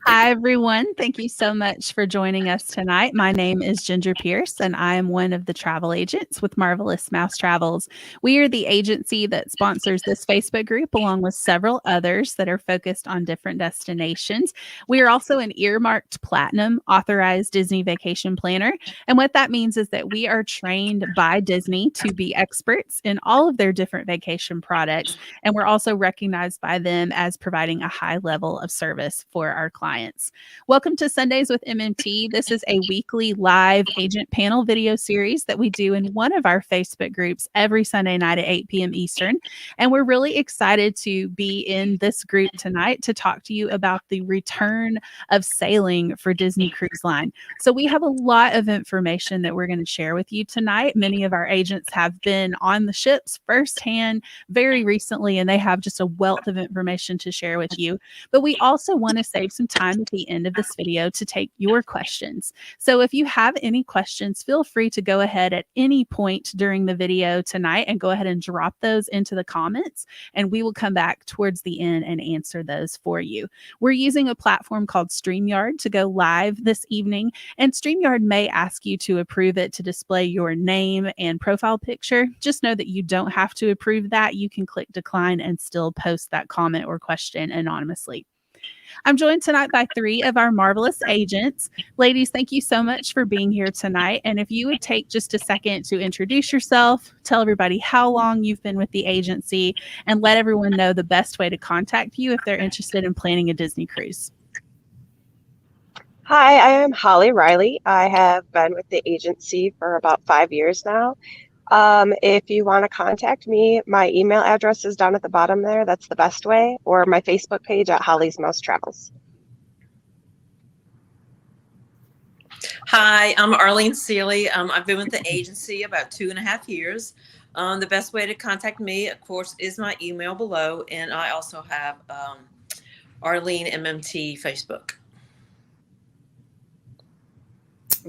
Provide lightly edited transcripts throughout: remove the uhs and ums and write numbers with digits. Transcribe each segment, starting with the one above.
Hi, everyone. Thank you so much for joining us tonight. My name is Ginger Pierce, and I am one of the travel agents with Marvelous Mouse Travels. We are the agency that sponsors this Facebook group, along with several others that are focused on different destinations. We are also an earmarked platinum authorized Disney vacation planner. And what that means is that we are trained by Disney to be experts in all of their different vacation products. And we're also recognized by them as providing a high level of service for our clients. Welcome to Sundays with MMT. This is a weekly live agent panel video series that we do in one of our Facebook groups every Sunday night at 8 p.m. Eastern. And we're really excited to be in this group tonight to talk to you about the return of sailing for Disney Cruise Line. So we have a lot of information that we're going to share with you tonight. Many of our agents have been on the ships firsthand very recently, and they have just a wealth of information to share with you. But we also want to save some time at the end of this video to take your questions. So if you have any questions, feel free to go ahead at any point during the video tonight and go ahead and drop those into the comments, and we will come back towards the end and answer those for you. We're using a platform called StreamYard to go live this evening, and StreamYard may ask you to approve it to display your name and profile picture. Just know that you don't have to approve that. You can click decline and still post that comment or question anonymously. I'm joined tonight by three of our marvelous agents. Ladies, thank you so much for being here tonight. And if you would take just a second to introduce yourself, tell everybody how long you've been with the agency, and let everyone know the best way to contact you if they're interested in planning a Disney cruise. Hi, I am Holly Riley. I have been with the agency for about 5 years now. If you want to contact me, my email address is down at the bottom there. That's the best way, or my Facebook page at Holly's Mouse Travels. Hi, I'm Arlene Seeley. I've been with the agency about 2.5 years. The best way to contact me, of course, is my email below, and I also have Arlene MMT Facebook.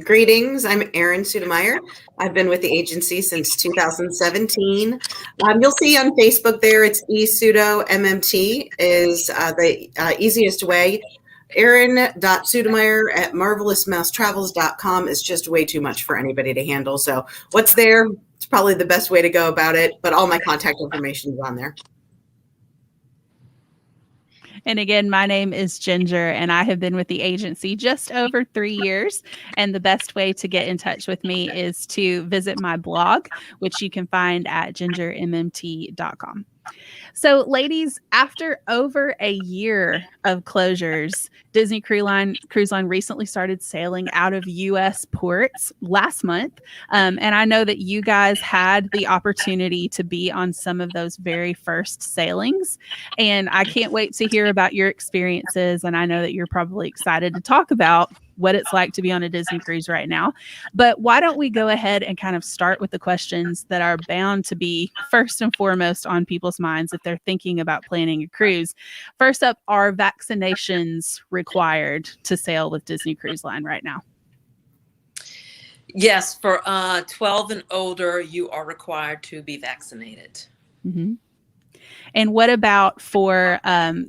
Greetings, I'm Erin Sudemeyer. I've been with the agency since 2017. You'll see on Facebook there, it's eSudo-MMT is the easiest way. Erin.Sudemeyer at marvelousmousetravels.com is just way too much for anybody to handle. So what's there, it's probably the best way to go about it, but all my contact information is on there. And again, my name is Ginger, and I have been with the agency just over 3 years. And the best way to get in touch with me is to visit my blog, which you can find at gingermmt.com. So, ladies, after over a year of closures, Disney Cruise Line recently started sailing out of U.S. ports last month. And I know that you guys had the opportunity to be on some of those very first sailings. And I can't wait to hear about your experiences. And I know that you're probably excited to talk about what it's like to be on a Disney cruise right now. But why don't we go ahead and kind of start with the questions that are bound to be first and foremost on people's minds if they're thinking about planning a cruise. First up, are vaccinations required to sail with Disney Cruise Line right now? Yes, for 12 and older, you are required to be vaccinated. Mm-hmm. And what about for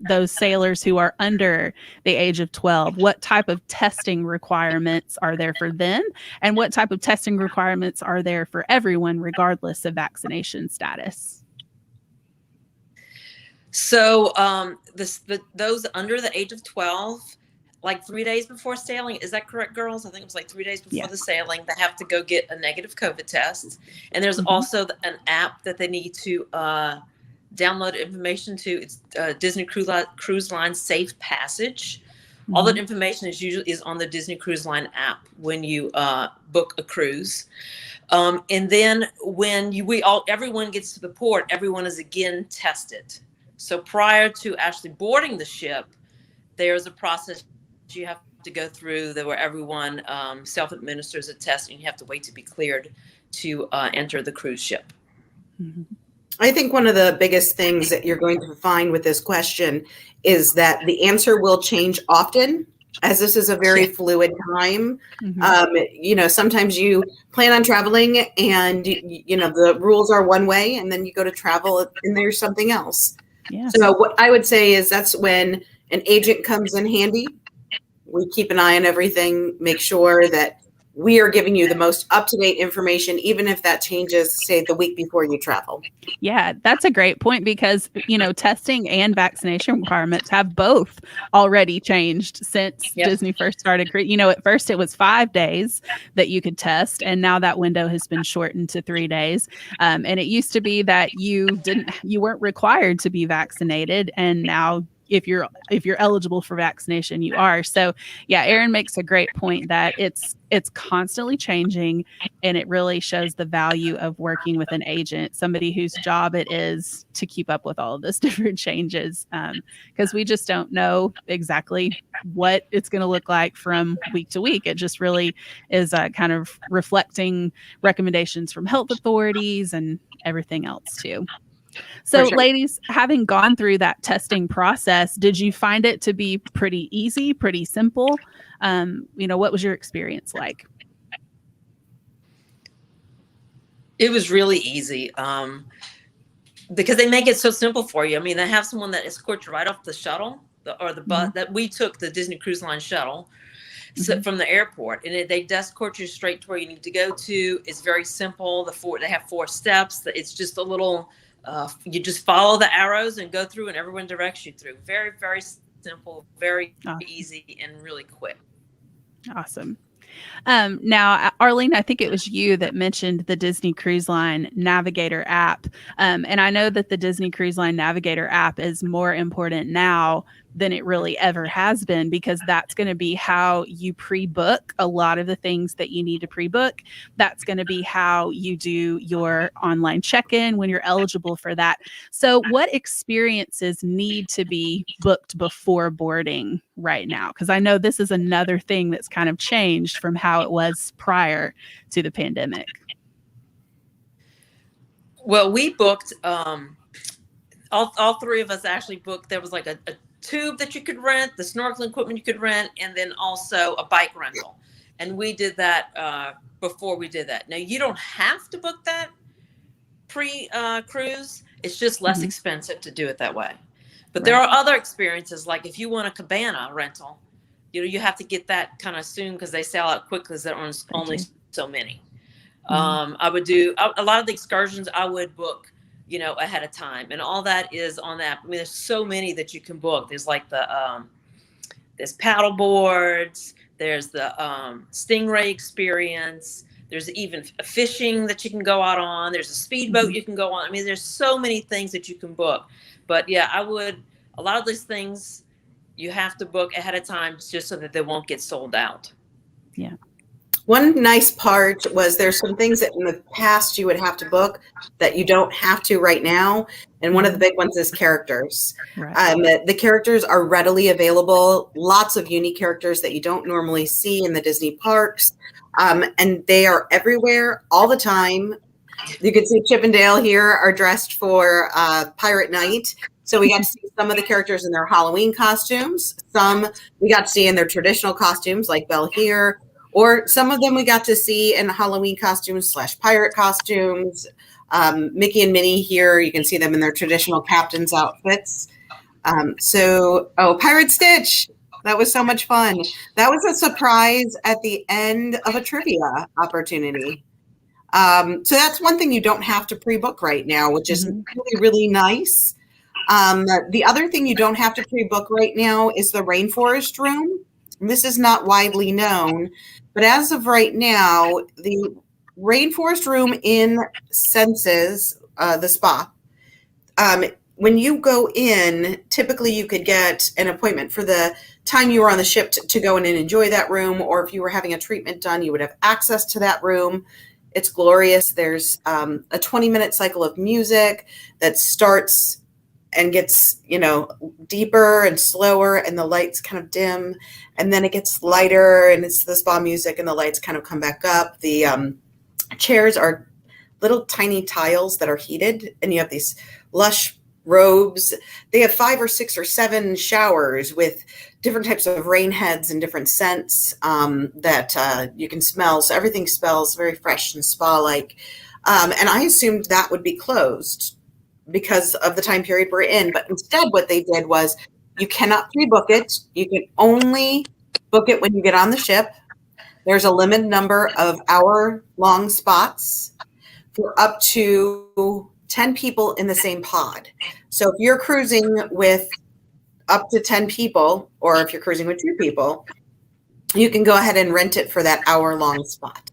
those sailors who are under the age of 12? What type of testing requirements are there for them? And what type of testing requirements are there for everyone, regardless of vaccination status? So those under the age of 12, like 3 days before sailing, is that correct, girls? I think it was like 3 days before the sailing, they have to go get a negative COVID test. And there's also an app that they need to download information to. It's Disney Cruise Line Safe Passage. All that information is on the Disney Cruise Line app when you book a cruise. And then when everyone gets to the port, everyone is again tested. So prior to actually boarding the ship, there's a process you have to go through where everyone self-administers a test, and you have to wait to be cleared to enter the cruise ship. I think one of the biggest things that you're going to find with this question is that the answer will change often, as this is a very fluid time. Sometimes you plan on traveling and, the rules are one way, and then you go to travel and there's something else. So what I would say is that's when an agent comes in handy. We keep an eye on everything, make sure that we are giving you the most up-to-date information, even if that changes, say, the week before you travel. Yeah, that's a great point because, testing and vaccination requirements have both already changed since Disney first started. At first it was 5 days that you could test, and now that window has been shortened to 3 days. And it used to be that you weren't required to be vaccinated, and now if you're eligible for vaccination, you are. So yeah, Erin makes a great point that it's constantly changing, and it really shows the value of working with an agent, somebody whose job it is to keep up with all of those different changes, because we just don't know exactly what it's going to look like from week to week. It just really is kind of reflecting recommendations from health authorities and everything else too. So, ladies, having gone through that testing process, did you find it to be pretty easy, pretty simple? What was your experience like? It was really easy because they make it so simple for you. I mean, they have someone that escorts you right off the shuttle or the bus that we took, the Disney Cruise Line shuttle from the airport, and they escort you straight to where you need to go to. It's very simple. They have 4 steps. It's just a little. You just follow the arrows and go through, and everyone directs you through. Very, very simple, very easy, and really quick. Awesome. Now, Arlene, I think it was you that mentioned the Disney Cruise Line Navigator app. And I know that the Disney Cruise Line Navigator app is more important now than it really ever has been, because that's going to be how you pre-book a lot of the things that you need to pre-book. That's going to be how you do your online check-in when you're eligible for that. So what experiences need to be booked before boarding right now? Because I know this is another thing that's kind of changed from how it was prior to the pandemic. Well, we booked, all 3 of us actually booked. There was like a tube that you could rent, the snorkeling equipment you could rent, and then also a bike rental. And we did that before we did that. Now, you don't have to book that pre-cruise. It's just less expensive to do it that way. But there are other experiences, like if you want a cabana rental, you have to get that kind of soon because they sell out quickly because there are only so many. I would do a lot of the excursions. I would book ahead of time, and all that is on that. I mean, there's so many that you can book. There's like there's paddle boards, there's the Stingray experience, there's even fishing that you can go out on, there's a speedboat you can go on. I mean, there's so many things that you can book. But yeah, a lot of these things you have to book ahead of time just so that they won't get sold out. Yeah. One nice part was there's some things that in the past you would have to book that you don't have to right now. And one of the big ones is characters. Right. The characters are readily available. Lots of unique characters that you don't normally see in the Disney parks. And they are everywhere all the time. You can see Chip and Dale here are dressed for Pirate Night. So we got to see some of the characters in their Halloween costumes. Some we got to see in their traditional costumes like Belle here. Or some of them we got to see in Halloween costumes / pirate costumes. Mickey and Minnie here, you can see them in their traditional captain's outfits. Pirate Stitch. That was so much fun. That was a surprise at the end of a trivia opportunity. So that's one thing you don't have to pre-book right now, which is really, really nice. The other thing you don't have to pre-book right now is the rainforest room. This is not widely known, but as of right now, the rainforest room in Senses, the spa, when you go in, typically you could get an appointment for the time you were on the ship to go in and enjoy that room, or if you were having a treatment done, you would have access to that room. It's glorious. There's a 20-minute cycle of music that starts and gets, deeper and slower, and the lights kind of dim, and then it gets lighter, and it's the spa music, and the lights kind of come back up. The chairs are little tiny tiles that are heated, and you have these lush robes. They have 5 or 6 or 7 showers with different types of rain heads and different scents that you can smell. So everything smells very fresh and spa-like. And I assumed that would be closed because of the time period we're in. But instead what they did was You cannot pre-book it. You can only book it when you get on the ship. There's a limited number of hour-long spots for up to 10 people in the same pod. So if you're cruising with up to 10 people, or if you're cruising with 2 people, you can go ahead and rent it for that hour-long spot.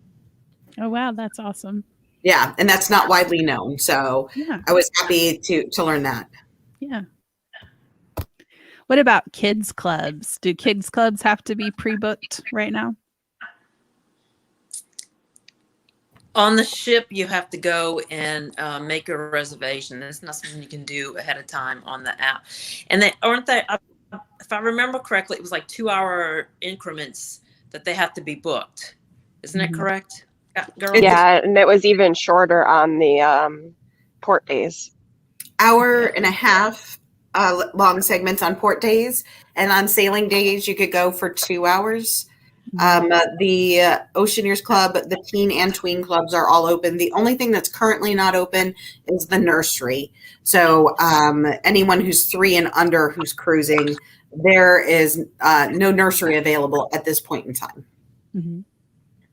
Oh, wow. That's awesome. Yeah, and that's not widely known. So Yeah. I was happy to learn that. Yeah. What about kids clubs? Do kids clubs have to be pre-booked right now? On the ship, you have to go and make a reservation. It's not something you can do ahead of time on the app. And they aren't they, if I remember correctly, it was like 2-hour increments that they have to be booked. Isn't that correct, girls? Yeah, and it was even shorter on the port days. Hour and a half long segments on port days, and on sailing days you could go for 2 hours. The Oceaneers Club, the teen and tween clubs are all open. The only thing that's currently not open is the nursery. So anyone who's 3 and under who's cruising, there is no nursery available at this point in time. Mm-hmm.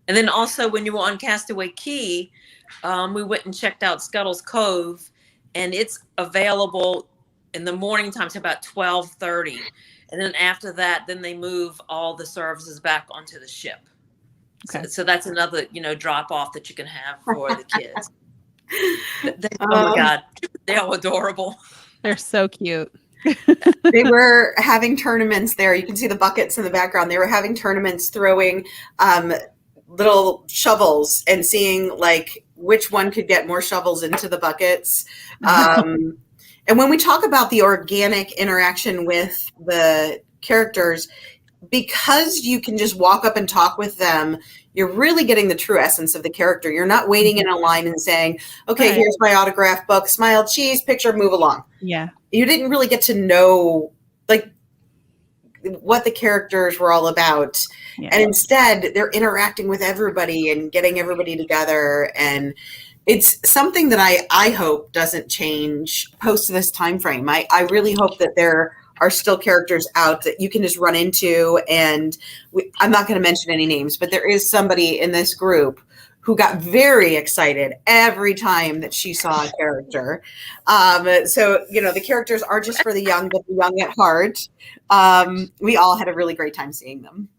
And then also when you were on Castaway Key, we went and checked out Scuttle's Cove, and it's available in the morning time to about 12:30. And then after that, then they move all the services back onto the ship. Okay. So that's another, drop off that you can have for the kids. Oh my God, they're all adorable. They're so cute. They were having tournaments there. You can see the buckets in the background. They were having tournaments throwing little shovels and seeing like which one could get more shovels into the buckets. And when we talk about the organic interaction with the characters, because you can just walk up and talk with them, you're really getting the true essence of the character. You're not waiting in a line and saying, okay, here's my autograph book, smile, cheese, picture, move along. Yeah. You didn't really get to know like what the characters were all about. Yeah. And instead they're interacting with everybody and getting everybody together, and it's something that I hope doesn't change post this time frame. I really hope that there are still characters out that you can just run into. And I'm not going to mention any names, but there is somebody in this group who got very excited every time that she saw a character. So, the characters are just for the young, but the young at heart. We all had a really great time seeing them.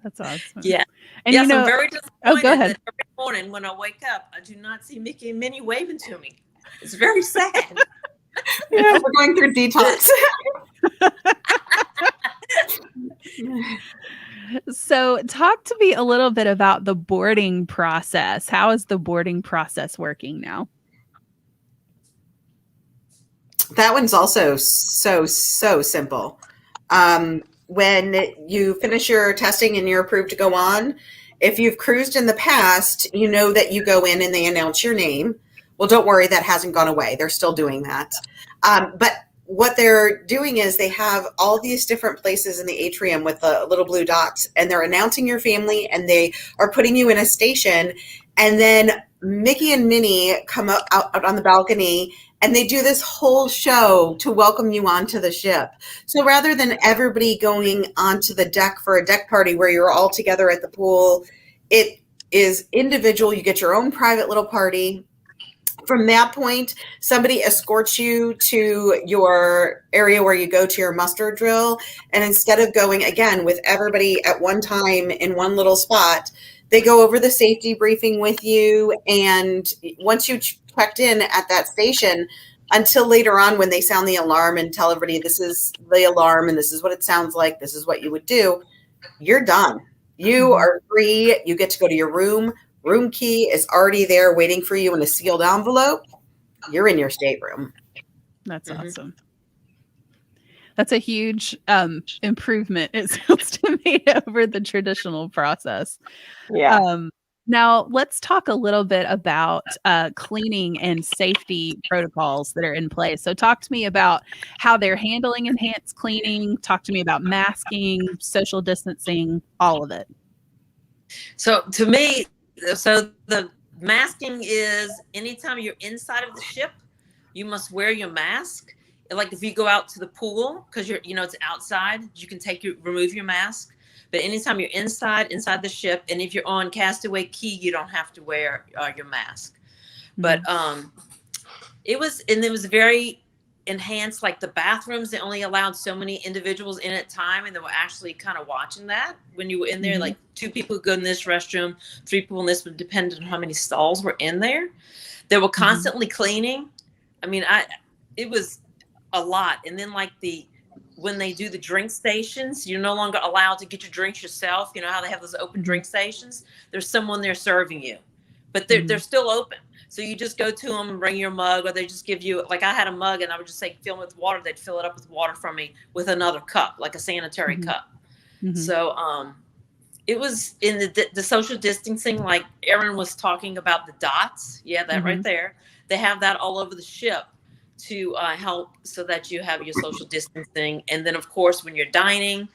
That's awesome. Yeah. And I'm very disappointed go ahead. that every morning when I wake up, I do not see Mickey and Minnie waving to me. It's very sad. Yeah, we're going through detox. So talk to me a little bit about the boarding process. How is the boarding process working now? That one's also so simple. When you finish your testing and you're approved to go on, if you've cruised in the past, you know that you go in and they announce your name. Well, don't worry, that hasn't gone away. They're still doing that. But what they're doing is they have all these different places in the atrium with the little blue dots, and they're announcing your family, and they are putting you in a station. And then Mickey and Minnie come out on the balcony, and they do this whole show to welcome you onto the ship. So rather than everybody going onto the deck for a deck party where you're all together at the pool, it is individual. You get your own private little party. From that point, somebody escorts you to your area where you go to your muster drill. And instead of going, again, with everybody at one time in one little spot, they go over the safety briefing with you. And once you checked in at that station, until later on when they sound the alarm and tell everybody this is the alarm and this is what it sounds like, this is what you would do, you're done. You are free. You get to go to your room. Room key is already there waiting for you in a sealed envelope. You're in your stateroom. That's awesome. That's a huge improvement, it sounds to me, over the traditional process. Yeah. Now, let's talk a little bit about cleaning and safety protocols that are in place. So talk to me about how they're handling enhanced cleaning. Talk to me about masking, social distancing, all of it. So to me, the masking is anytime you're inside of the ship, you must wear your mask. like if you go out to the pool, because it's outside, you can remove your mask. But anytime you're inside the ship, and if you're on Castaway Key, you don't have to wear your mask. But it was very enhanced. Like the bathrooms, they only allowed so many individuals in at a time, and they were actually kind of watching that when you were in there. Like 2 people go in this restroom, 3 people in this, depending on how many stalls were in there. They were constantly cleaning. I mean, it was a lot. And then like when they do the drink stations, you're no longer allowed to get your drinks yourself. You know how they have those open drink stations? There's someone there serving you, but they're still open. So you just go to them and bring your mug, or they just give you, like I had a mug and I would just say, fill it with water. They'd fill it up with water from me with another cup, like a sanitary cup. So it was in the social distancing, like Erin was talking about the dots. Yeah, that right there. They have that all over the ship to help so that you have your social distancing. And then, of course, when you're dining,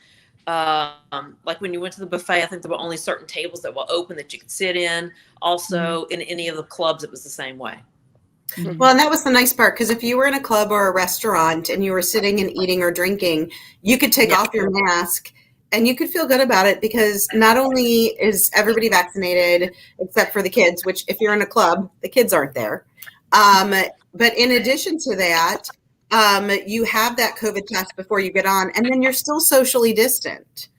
like when you went to the buffet, I think there were only certain tables that were open that you could sit in. Also, in any of the clubs, it was the same way. Well, and that was the nice part, because if you were in a club or a restaurant and you were sitting and eating or drinking, you could take off your mask and you could feel good about it, because not only is everybody vaccinated except for the kids, which if you're in a club, the kids aren't there. But in addition to that, you have that COVID test before you get on, and then you're still socially distant.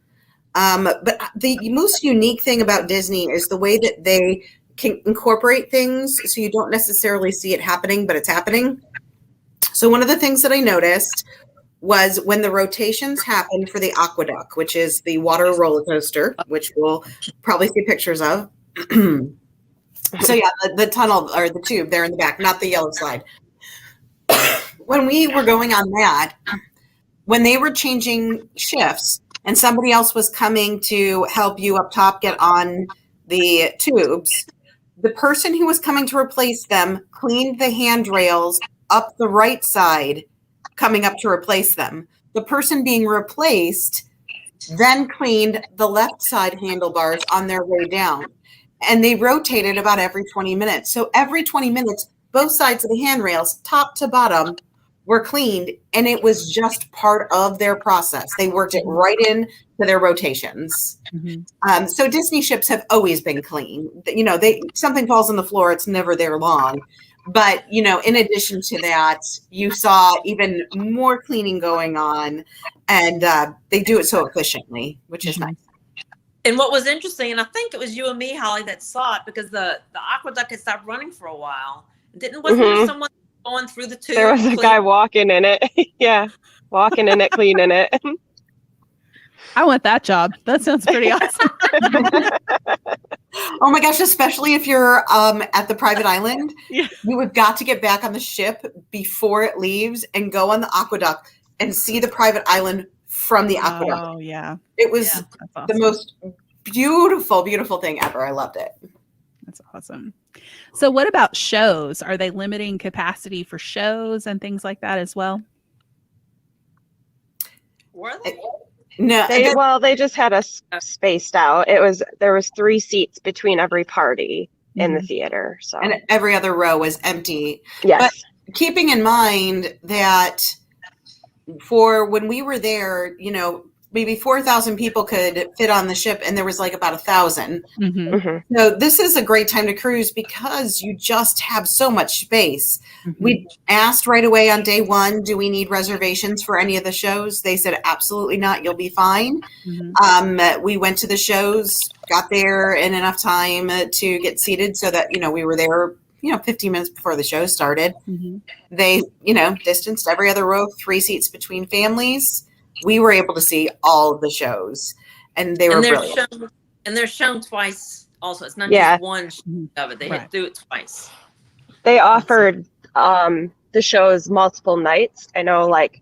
But the most unique thing about Disney is the way that they can incorporate things so you don't necessarily see it happening, but it's happening. So one of the things that I noticed was when the rotations happened for the Aqueduct, which is the water roller coaster, which we'll probably see pictures of. So yeah, the tunnel or the tube there in the back, not the yellow slide. When we were going on that, when they were changing shifts and somebody else was coming to help you up top get on the tubes, the person who was coming to replace them cleaned the handrails up the right side, coming up to replace them. The person being replaced then cleaned the left side handlebars on their way down. And they rotated about every 20 minutes. So every 20 minutes, both sides of the handrails, top to bottom, were cleaned. And it was just part of their process. They worked it right in to their rotations. So Disney ships have always been clean. You know, something falls on the floor, it's never there long. But, you know, in addition to that, you saw even more cleaning going on. And they do it so efficiently, which is nice. And what was interesting, and I think it was you and me, Holly, that saw it, because the Aqueduct had stopped running for a while. Wasn't there someone going through the tube? There was a guy walking in it. Yeah, walking in it, cleaning it. I want that job. That sounds pretty awesome. Oh my gosh, especially if you're at the private island, you have got to get back on the ship before it leaves and go on the Aqueduct and see the private island from the Aqueduct. Oh, yeah. It was the most beautiful, beautiful thing ever. I loved it. That's awesome. So what about shows? Are they limiting capacity for shows and things like that as well? Were they? No. They just had us spaced out. There was 3 seats between every party in the theater. So, and every other row was empty. Yes. But keeping in mind that for when we were there, you know, maybe 4,000 people could fit on the ship, and there was like about 1,000. So this is a great time to cruise because you just have so much space. We asked right away on day 1, do we need reservations for any of the shows? They said, absolutely not. You'll be fine. We went to the shows, got there in enough time to get seated so that, you know, we were there, you know, 15 minutes before the show started. They, you know, distanced every other row, 3 seats between families. We were able to see all of the shows, and they were brilliant. They're shown twice also. It's not just one of it. They had to do it twice. They offered the shows multiple nights. I know, like,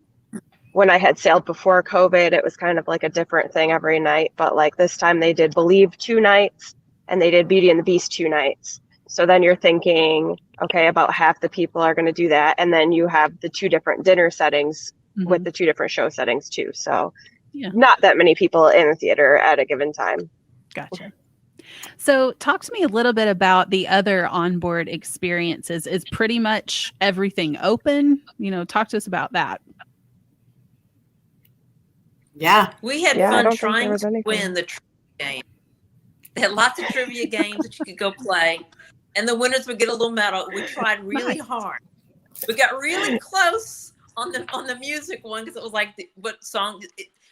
when I had sailed before COVID, it was kind of like a different thing every night. But, like, this time they did Believe 2 nights, and they did Beauty and the Beast 2 nights. So then you're thinking, okay, about half the people are going to do that. And then you have the 2 different dinner settings with the 2 different show settings too. So not that many people in the theater at a given time. Gotcha. So, talk to me a little bit about the other onboard experiences. Is pretty much everything open? Talk to us about that. Yeah. We had Yeah, I fun don't think there trying was to win anything. the trivia game. They had lots of trivia games that you could go play, and the winners would get a little medal. We tried really hard. We got really close on the music one because it was like what song?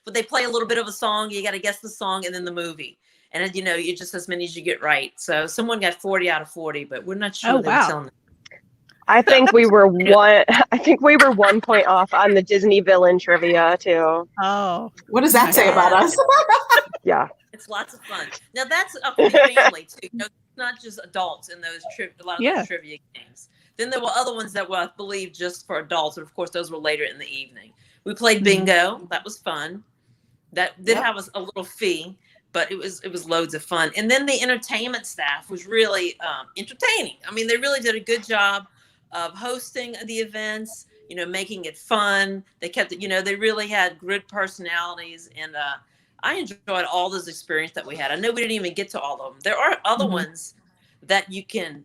Would they play a little bit of a song? You got to guess the song and then the movie, and you just as many as you get right. So someone got 40 out of 40, but we're not sure Oh, they were wow. telling them. I think we were one point off on the Disney villain trivia too. Oh, What does that say about us? Yeah. It's lots of fun. Now that's up to the family too. It's not just adults in those a lot of those trivia games. Then there were other ones that were, I believe, just for adults, and of course those were later in the evening. We played bingo. That was fun. That did have a little fee, but it was loads of fun. And then the entertainment staff was really entertaining. I mean, they really did a good job of hosting the events. Making it fun. They kept it. They really had good personalities, and I enjoyed all those experiences that we had. I know we didn't even get to all of them. There are other ones that you can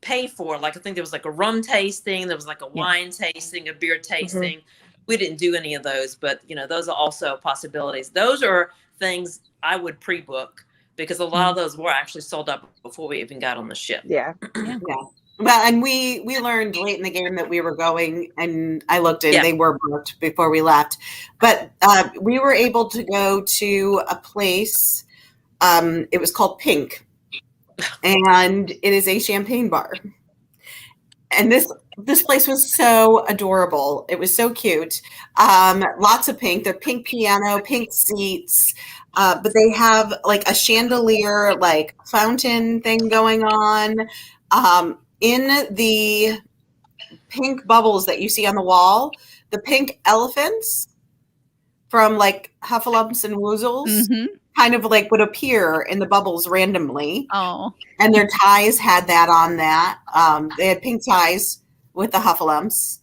pay for. Like I think there was like a rum tasting, there was like a wine tasting, a beer tasting. We didn't do any of those, but those are also possibilities. Those are things I would pre-book because a lot of those were actually sold out before we even got on the ship. Yeah. Yeah. Well, and we learned late in the game that we were going, and I looked and they were booked before we left. But we were able to go to a place. It was called Pink, and it is a champagne bar. And this place was so adorable. It was so cute. Lots of pink. They're pink piano, pink seats. But they have like a chandelier, like fountain thing going on. In the pink bubbles that you see on the wall, the pink elephants from like Huffalumps and Woozles kind of like would appear in the bubbles randomly. Oh. And their ties had that on that. They had pink ties with the Huffalumps.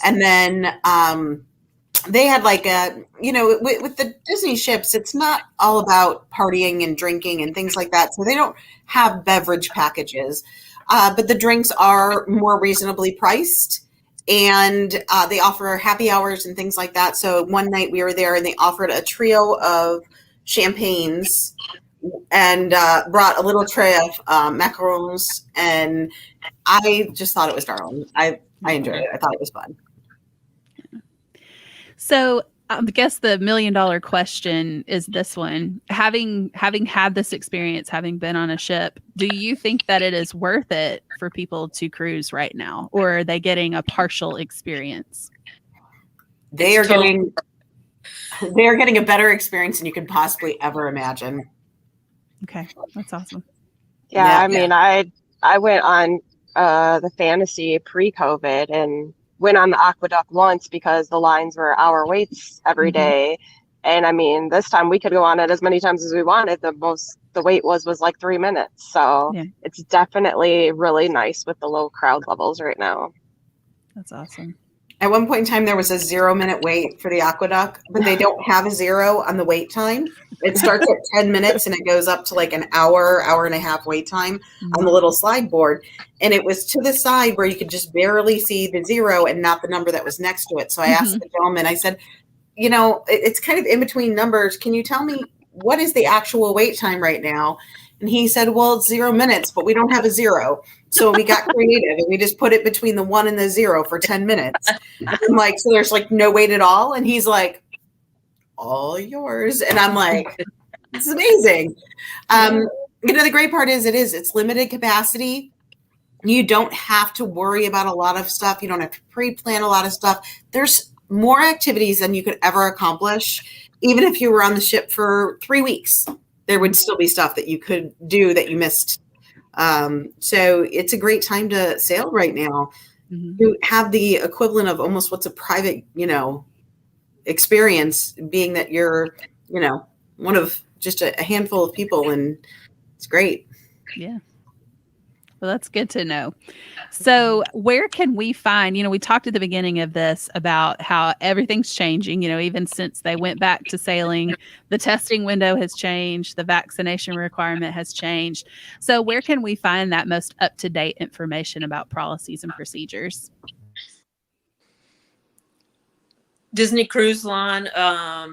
And then they had like with the Disney ships, it's not all about partying and drinking and things like that. So they don't have beverage packages. But the drinks are more reasonably priced, and they offer happy hours and things like that. So one night we were there, and they offered a trio of champagnes and brought a little tray of macarons, and I just thought it was darling. I enjoyed it. I thought it was fun. So I guess the $1 million question is this one. Having had this experience, having been on a ship, do you think that it is worth it for people to cruise right now, or are they getting a partial experience? They are getting a better experience than you could possibly ever imagine. Okay, that's awesome. Yeah, I mean, I went on the Fantasy pre-COVID and went on the aqueduct once because the lines were hour waits every day. And I mean, this time we could go on it as many times as we wanted. The wait was like 3 minutes. So it's definitely really nice with the low crowd levels right now. That's awesome. At one point in time, there was a 0-minute wait for the aqueduct, but they don't have a 0 on the wait time. It starts at 10 minutes and it goes up to like an hour and a half wait time on the little slide board. And it was to the side where you could just barely see the 0 and not the number that was next to it. So I asked the gentleman, I said, it's kind of in between numbers. Can you tell me what is the actual wait time right now? And he said, well, it's 0 minutes, but we don't have a 0. So we got creative and we just put it between the 1 and the 0 for 10 minutes. I'm like, so there's like no wait at all. And he's like, all yours. And I'm like, this is amazing. The great part is it's limited capacity. You don't have to worry about a lot of stuff. You don't have to pre-plan a lot of stuff. There's more activities than you could ever accomplish. Even if you were on the ship for 3 weeks, there would still be stuff that you could do that you missed. So it's a great time to sail right now. You have the equivalent of almost what's a private, experience, being that you're, one of just a handful of people, and it's great. Yeah. Well, that's good to know. So where can we find, we talked at the beginning of this about how everything's changing, even since they went back to sailing, the testing window has changed, the vaccination requirement has changed. So where can we find that most up-to-date information about policies and procedures? Disney Cruise Line,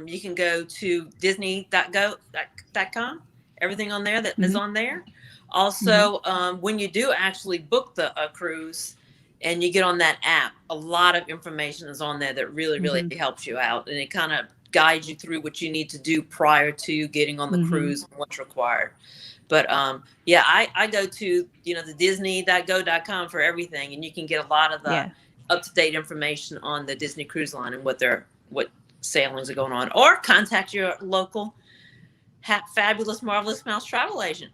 you can go to disney.go.com. Everything on there that is on there. Also, when you do actually book the cruise and you get on that app, a lot of information is on there that really, really helps you out. And it kind of guides you through what you need to do prior to getting on the cruise and what's required. But yeah, I go to, the disney.go.com for everything. And you can get a lot of the up-to-date information on the Disney Cruise Line and what sailings are going on, or contact your local fabulous, marvelous mouse travel agent.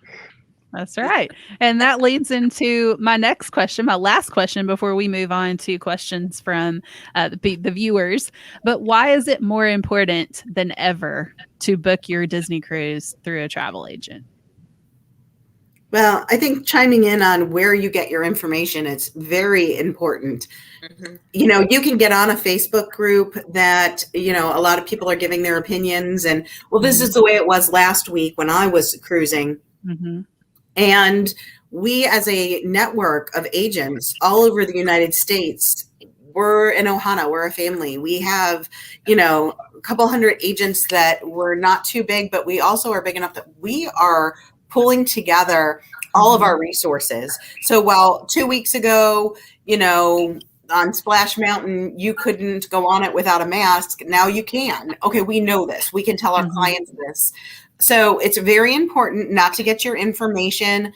That's right. And that leads into my next question, my last question before we move on to questions from the viewers. But why is it more important than ever to book your Disney cruise through a travel agent? Well, I think chiming in on where you get your information is very important. You can get on a Facebook group that, a lot of people are giving their opinions. And, well, this is the way it was last week when I was cruising. And we, as a network of agents all over the United States, we're in Ohana, we're a family. We have, a couple hundred agents that we're not too big, but we also are big enough that we are pulling together all of our resources. So while 2 weeks ago, on Splash Mountain, you couldn't go on it without a mask, now you can. Okay, we know this. We can tell our clients this. So it's very important not to get your information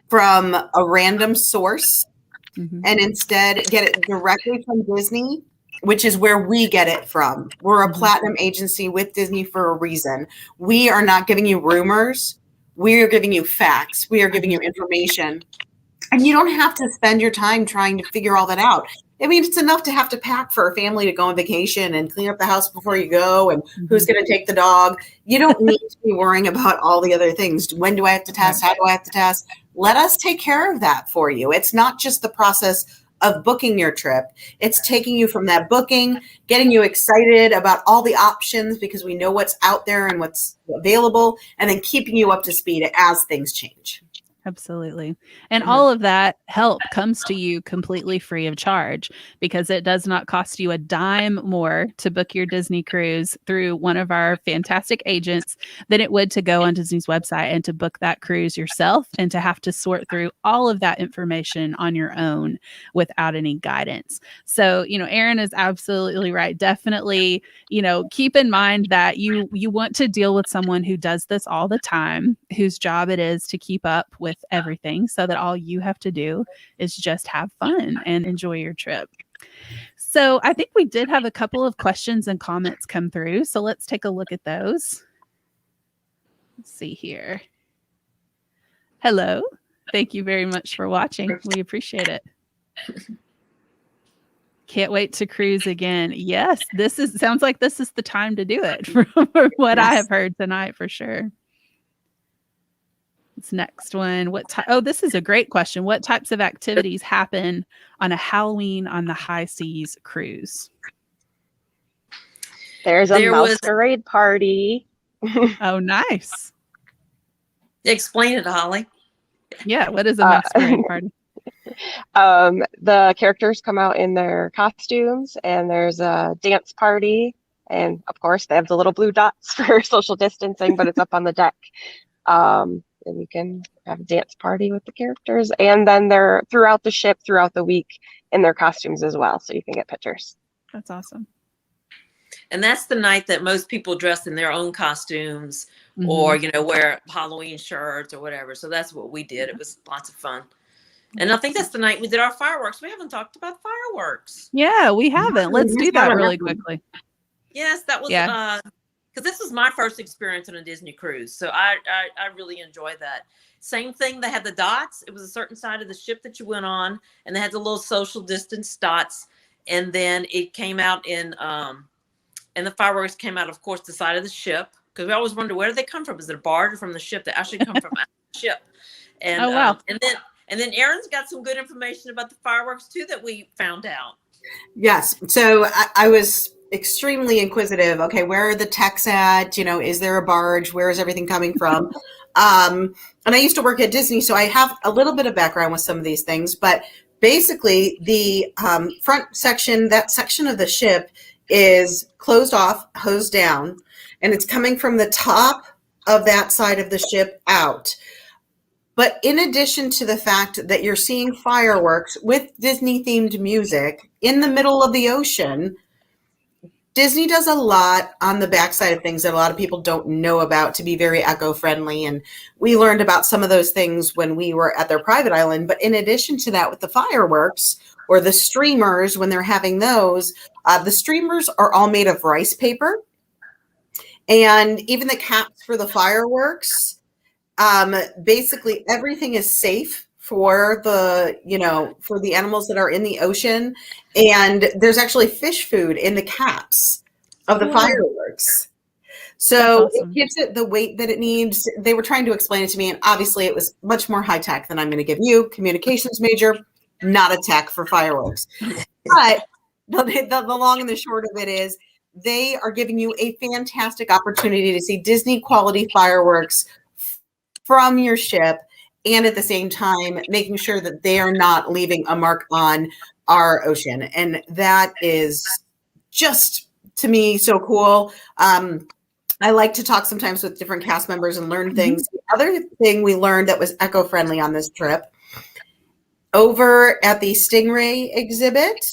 from a random source and instead get it directly from Disney, which is where we get it from. We're a platinum agency with Disney for a reason. We are not giving you rumors. We are giving you facts. We are giving you information. And you don't have to spend your time trying to figure all that out. I mean, it's enough to have to pack for a family to go on vacation and clean up the house before you go and who's going to take the dog. You don't need to be worrying about all the other things. When do I have to test? How do I have to test? Let us take care of that for you. It's not just the process of booking your trip. It's taking you from that booking, getting you excited about all the options because we know what's out there and what's available, and then keeping you up to speed as things change. Absolutely. And all of that help comes to you completely free of charge because it does not cost you a dime more to book your Disney cruise through one of our fantastic agents than it would to go on Disney's website and to book that cruise yourself and to have to sort through all of that information on your own without any guidance. So, Erin is absolutely right. Definitely, keep in mind that you want to deal with someone who does this all the time, whose job it is to keep up with everything so that all you have to do is just have fun and enjoy your trip. So I think we did have a couple of questions and comments come through. So let's take a look at those. Let's see here. Hello. Thank you very much for watching. We appreciate it. Can't wait to cruise again. Yes, sounds like this is the time to do it from what I have heard tonight for sure. This next one, this is a great question. What types of activities happen on a Halloween on the high seas cruise? There's a masquerade party. Oh, nice. Explain it, Holly. Yeah, what is a masquerade party? The characters come out in their costumes and there's a dance party. And of course, they have the little blue dots for social distancing, but it's up on the deck. And you can have a dance party with the characters. And then they're throughout the ship, throughout the week in their costumes as well. So you can get pictures. That's awesome. And that's the night that most people dress in their own costumes or, wear Halloween shirts or whatever. So that's what we did. It was lots of fun. And I think that's the night we did our fireworks. We haven't talked about fireworks. Yeah, we haven't. Let's do that really quickly. Yes, that was because this was my first experience on a Disney cruise. So I really enjoyed that. Same thing. They had the dots. It was a certain side of the ship that you went on, and they had the little social distance dots. And then it came out and the fireworks came out, of course, the side of the ship. Because we always wonder, where do they come from? Is it a barge or from the ship? They actually come from the ship. And, oh, wow. And then And then Erin's got some good information about the fireworks too that we found out. Yes. So I was extremely inquisitive. Okay, where are the techs at? You know, is there a barge? Where is everything coming from? And I used to work at Disney, so I have a little bit of background with some of these things. But basically, the front section, that section of the ship, is closed off, hosed down, and it's coming from the top of that side of the ship out. But in addition to the fact that you're seeing fireworks with Disney-themed music in the middle of the ocean, Disney does a lot on the backside of things that a lot of people don't know about to be very eco-friendly. And we learned about some of those things when we were at their private island. But in addition to that, with the fireworks or the streamers, when they're having those, the streamers are all made of rice paper. And even the caps for the fireworks, basically everything is safe for the, for the animals that are in the ocean. And there's actually fish food in the caps of the fireworks. So awesome. It gives it the weight that it needs. They were trying to explain it to me, and obviously it was much more high tech than I'm going to give you. Communications major, not a tech for fireworks. But the long and the short of it is they are giving you a fantastic opportunity to see Disney quality fireworks from your ship, and at the same time making sure that they are not leaving a mark on our ocean. And that is just, to me, so cool. I like to talk sometimes with different cast members and learn things. The other thing we learned that was eco-friendly on this trip, over at the Stingray exhibit,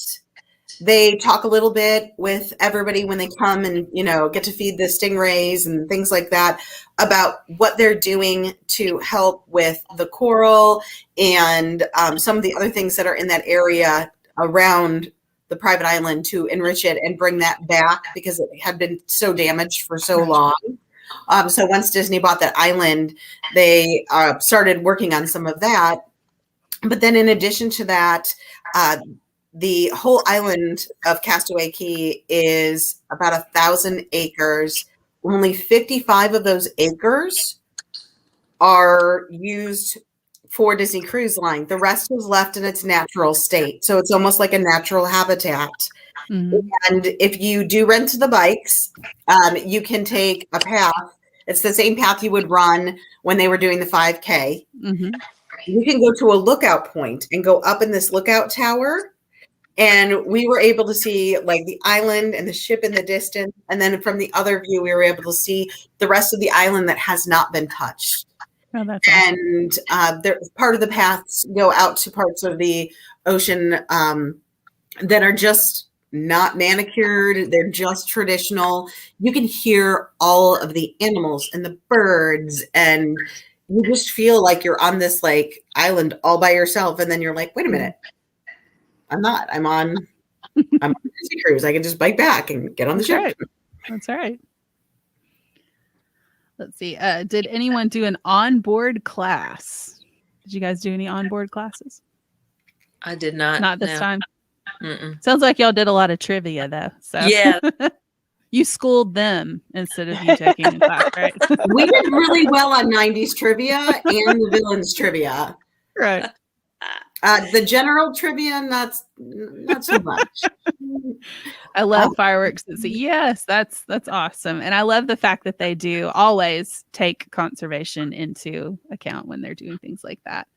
they talk a little bit with everybody when they come and, get to feed the stingrays and things like that about what they're doing to help with the coral and some of the other things that are in that area around the private island to enrich it and bring that back because it had been so damaged for so long. So once Disney bought that island, they started working on some of that. But then in addition to that, the whole island of Castaway Cay is about 1,000 acres. Only 55 of those acres are used for Disney Cruise Line. The rest is left in its natural state. So it's almost like a natural habitat. Mm-hmm. And if you do rent the bikes, you can take a path. It's the same path you would run when they were doing the 5K. Mm-hmm. You can go to a lookout point and go up in this lookout tower. And we were able to see like the island and the ship in the distance. And then from the other view, we were able to see the rest of the island that has not been touched. Oh, that's awesome. And part of the paths go out to parts of the ocean that are just not manicured. They're just traditional. You can hear all of the animals and the birds, and you just feel like you're on this like island all by yourself. And then you're like, wait a minute. I'm not. I'm on a Disney cruise. I can just bike back and get on the ship. Right. That's right. Let's see. Did anyone do an onboard class? Did you guys do any onboard classes? I did not. Not this time. Mm-mm. Sounds like y'all did a lot of trivia though. So yeah. You schooled them instead of you taking a class, right? We did really well on 90s trivia and the villains trivia. Right. The general trivia, not so much. I love fireworks. Yes, that's awesome. And I love the fact that they do always take conservation into account when they're doing things like that.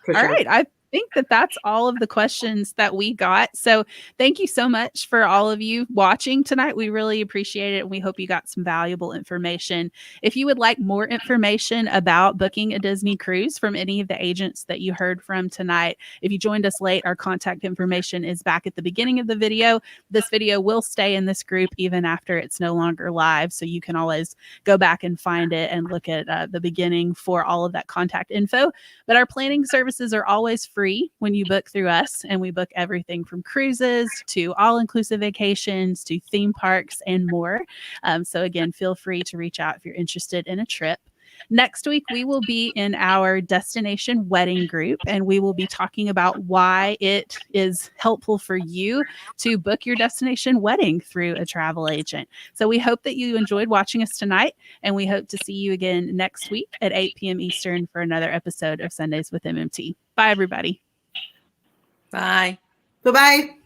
All right. I think that's all of the questions that we got. So thank you so much for all of you watching tonight. We really appreciate it. And we hope you got some valuable information. If you would like more information about booking a Disney cruise from any of the agents that you heard from tonight, if you joined us late, our contact information is back at the beginning of the video. This video will stay in this group even after it's no longer live. So you can always go back and find it and look at the beginning for all of that contact info. But our planning services are always free when you book through us, and we book everything from cruises to all-inclusive vacations to theme parks and more. So again, feel free to reach out if you're interested in a trip. Next week, we will be in our destination wedding group, and we will be talking about why it is helpful for you to book your destination wedding through a travel agent. So we hope that you enjoyed watching us tonight, and we hope to see you again next week at 8 p.m. Eastern for another episode of Sundays with MMT. Bye, everybody. Bye. Bye-bye.